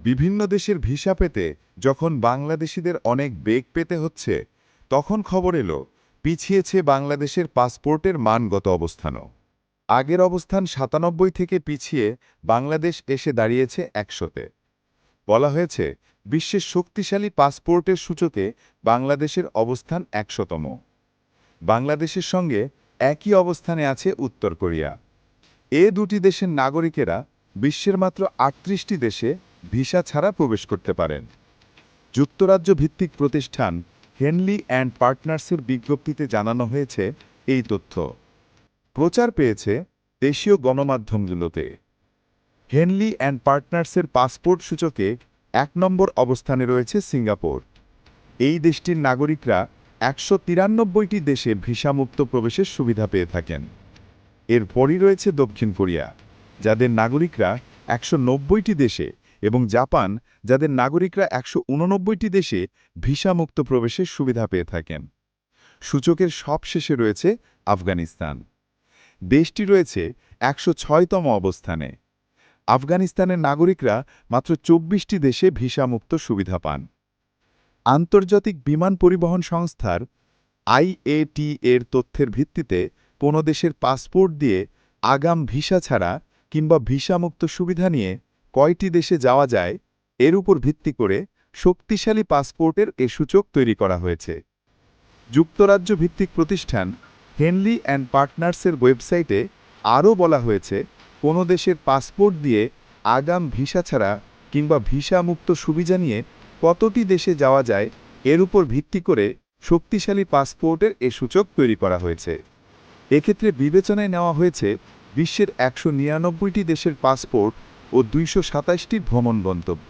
বিভিন্ন দেশের ভিসা পেতে যখন বাংলাদেশিদের অনেক বেগ পেতে হচ্ছে, তখন খবর এলো পিছিয়েছে বাংলাদেশের পাসপোর্টের মানগত অবস্থানও। আগের অবস্থান ৯৭ থেকে পিছিয়ে বাংলাদেশ এসে দাঁড়িয়েছে ১০০-তে। বলা হয়েছে বিশ্বের শক্তিশালী পাসপোর্টের সূচকে বাংলাদেশের অবস্থান ১০০তম। বাংলাদেশের সঙ্গে একই অবস্থানে আছে উত্তর কোরিয়া। এ দুটি দেশের নাগরিকেরা বিশ্বের মাত্র ৩৮টি দেশে ভিসা ছাড়া প্রবেশ করতে পারেন। যুক্তরাজ্য ভিত্তিক প্রতিষ্ঠান হেনলি অ্যান্ড পার্টনার্সের বিজ্ঞপ্তিতে জানানো হয়েছে এই তথ্য। প্রচার পেয়েছে দেশীয় গণমাধ্যমগুলোতে। হেনলি অ্যান্ড পার্টনার্সের পাসপোর্ট সূচকে ১ নম্বর অবস্থানে রয়েছে সিঙ্গাপুর। এই দেশটির নাগরিকরা ১৯৩টি দেশে ভিসামুক্ত প্রবেশের সুবিধা পেয়ে থাকেন। এরপরই রয়েছে দক্ষিণ কোরিয়া, যাদের নাগরিকরা ১৯০টি দেশে, এবং জাপান, যাদের নাগরিকরা ১৮৯টি দেশে ভিসামুক্ত প্রবেশের সুবিধা পেয়ে থাকেন। সূচকের সবশেষে রয়েছে আফগানিস্তান। দেশটি রয়েছে ১০৬তম অবস্থানে। আফগানিস্তানের নাগরিকরা মাত্র ২৪টি দেশে ভিসামুক্ত সুবিধা পান। আন্তর্জাতিক বিমান পরিবহন সংস্থার IATA এর তথ্যের ভিত্তিতে কোনো দেশের পাসপোর্ট দিয়ে আগাম ভিসা ছাড়া কিংবা ভিসামুক্ত সুবিধা নিয়ে কয়টি দেশে যাওয়া যায়, এর উপর ভিত্তি করে শক্তিশালী পাসপোর্টের এ সূচক তৈরি করা হয়েছে। যুক্তরাজ্য ভিত্তিক প্রতিষ্ঠান হেনলি অ্যান্ড পার্টনার্সের ওয়েবসাইটে আরও বলা হয়েছে, কোনো দেশের পাসপোর্ট দিয়ে আগাম ভিসা ছাড়া কিংবা ভিসামুক্ত সুবিধা নিয়ে কতটি দেশে যাওয়া যায়, এর উপর ভিত্তি করে শক্তিশালী পাসপোর্টের এ সূচক তৈরি করা হয়েছে। এক্ষেত্রে বিবেচনায় নেওয়া হয়েছে বিশ্বের ১৯৯টি দেশের পাসপোর্ট ও ২২৭টি ভ্রমণ গন্তব্য।